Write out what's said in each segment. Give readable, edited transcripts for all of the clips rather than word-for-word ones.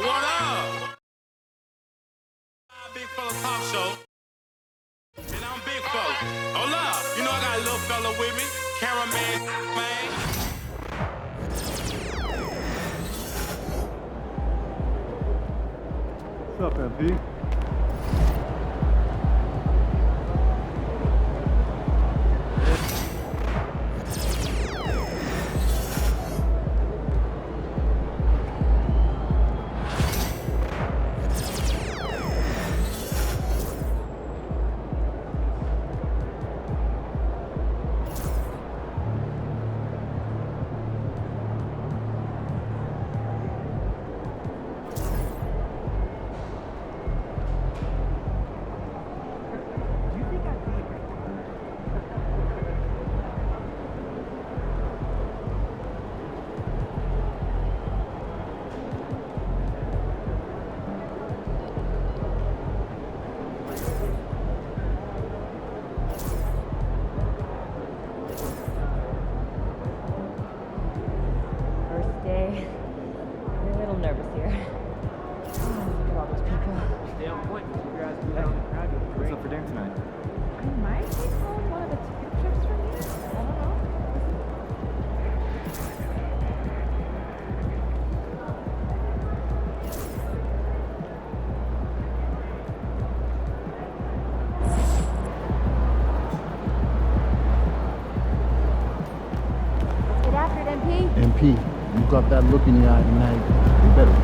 What up? Big fella talk show. And I'm big fella. Hold up. You know I got a little fella with me. Cameraman, man. What's up, MP? MP, you got that look in your eye tonight. You better.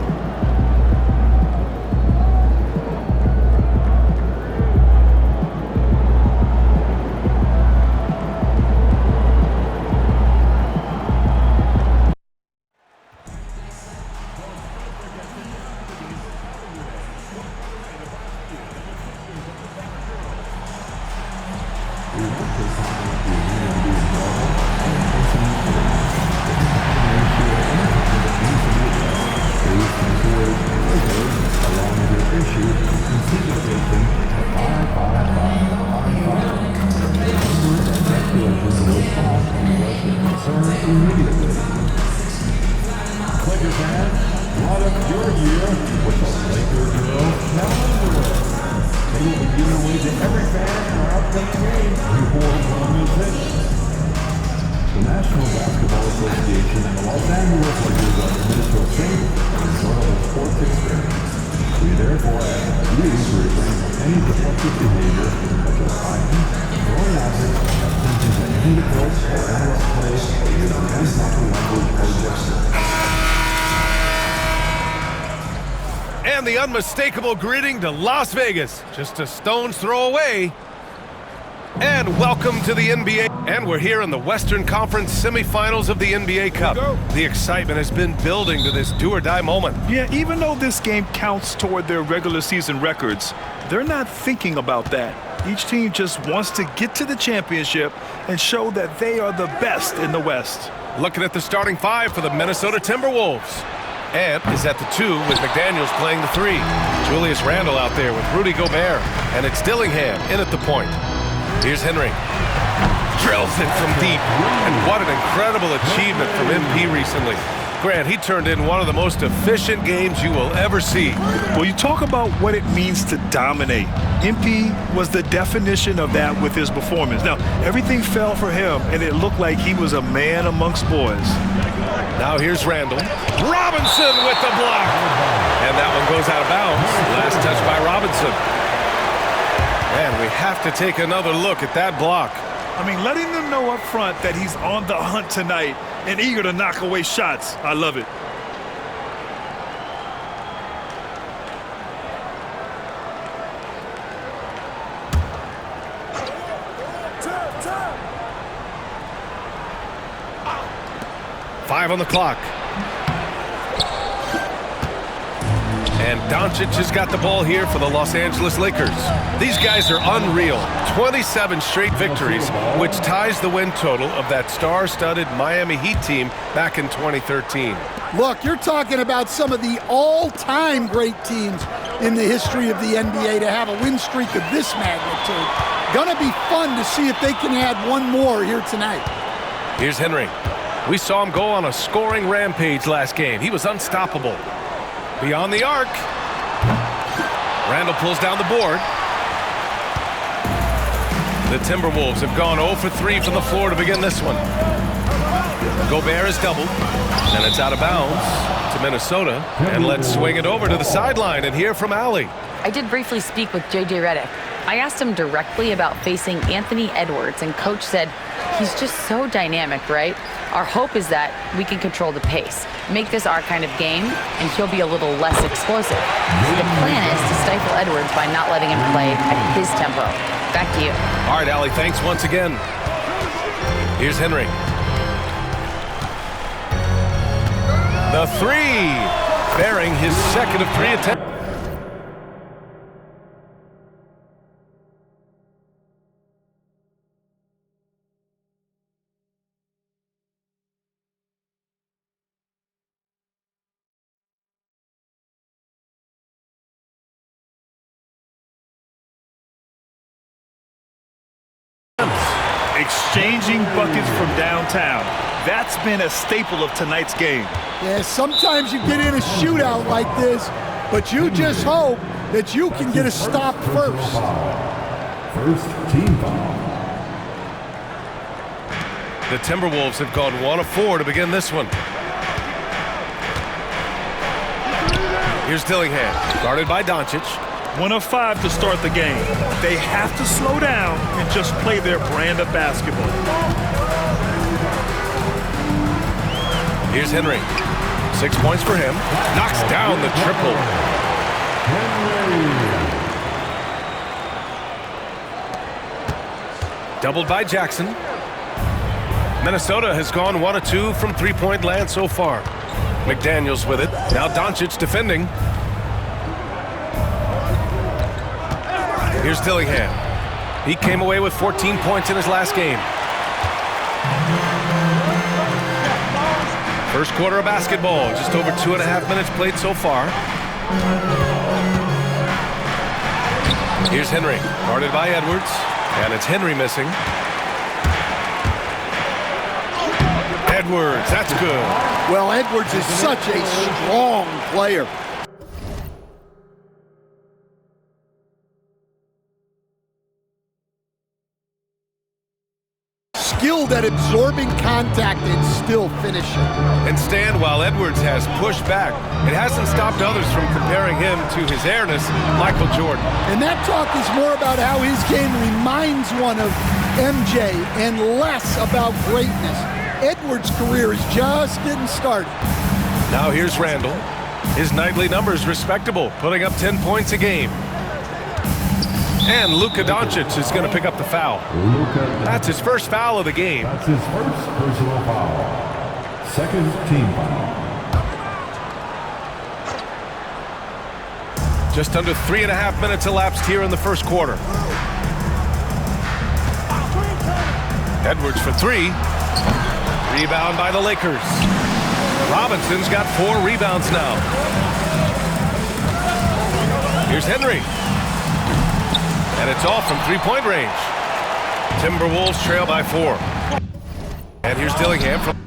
Lakers fans, brought up your year with the Lakers Girl Calendar. They will be giving away to every fan in our upcoming game before Columbus Day. The National Basketball Association and the Los Angeles Lakers are committed to a safe and enjoyable sports experience. We therefore ask you to refrain from any disruptive behavior such as fighting, throwing objects, attempting to end the court or endless play, or using improper language or gestures. And the unmistakable greeting to Las Vegas, just a stone's throw away. And welcome to the NBA. And we're here in the Western Conference semifinals of the NBA Cup. The excitement has been building to this do-or-die moment. Yeah, even though this game counts toward their regular season records, they're not thinking about that. Each team just wants to get to the championship and show that they are the best in the West. Looking at the starting five for the Minnesota Timberwolves. Ant is at the 2 with McDaniels playing the 3. Julius Randle out there with Rudy Gobert. And it's Dillingham in at the point. Here's Henry. Drills it from deep. And what an incredible achievement from MP recently. Grant, he turned in one of the most efficient games you will ever see. Well, you talk about what it means to dominate. MP was the definition of that with his performance. Now, everything fell for him, and it looked like he was a man amongst boys. Now here's Randle. Robinson with the block. And that one goes out of bounds. Last touch by Robinson. And we have to take another look at that block. I mean, letting them know up front that he's on the hunt tonight and eager to knock away shots. I love it. Five on the clock. And Doncic has got the ball here for the Los Angeles Lakers. These guys are unreal. 27 straight victories, which ties the win total of that star-studded Miami Heat team back in 2013. Look, you're talking about some of the all-time great teams in the history of the NBA to have a win streak of this magnitude. Gonna be fun to see if they can add one more here tonight. Here's Henry. We saw him go on a scoring rampage last game. He was unstoppable. Beyond the arc. Randall pulls down the board. The Timberwolves have gone 0 for 3 from the floor to begin this one. Gobert is doubled, and it's out of bounds to Minnesota. And let's swing it over to the sideline and hear from Allie. I did briefly speak with J.J. Redick. I asked him directly about facing Anthony Edwards, and Coach said he's just so dynamic, right? Our hope is that we can control the pace, make this our kind of game, and he'll be a little less explosive. The plan is to stifle Edwards by not letting him play at his tempo. Back to you. All right, Allie, thanks once again. Here's Henry. The three, bearing his second of 3 attempts. Exchanging buckets from downtown. That's been a staple of tonight's game. Yeah, sometimes you get in a shootout like this, but you just hope that you can get a stop first. First team foul. The Timberwolves have gone 1 of 4 to begin this one. Here's Dillingham, guarded by Doncic. 1 of 5 to start the game. They have to slow down and just play their brand of basketball. Here's Henry. 6 points for him. Knocks down the triple. Doubled by Jackson. Minnesota has gone 1 of 2 from three-point land so far. McDaniels with it. Now Doncic defending. Here's Dillingham. He came away with 14 points in his last game. First quarter of basketball, just over 2.5 minutes played so far. Here's Henry, guarded by Edwards, and it's Henry missing. Edwards, that's good. Well, Edwards is such a strong player. Skilled at absorbing contact and still finishing. And Stan, while Edwards has pushed back, it hasn't stopped others from comparing him to his airness, Michael Jordan. And that talk is more about how his game reminds one of MJ and less about greatness. Edwards' career is just getting started. Now here's Randall. His nightly numbers respectable, putting up 10 points a game. And Luka Doncic is going to pick up the foul. That's his first foul of the game. That's his first personal foul. Second team foul. Just under 3.5 minutes elapsed here in the first quarter. Edwards for 3. Rebound by the Lakers. Robinson's got 4 rebounds now. Here's Henry. And it's off from three-point range. Timberwolves trail by 4. And here's Dillingham from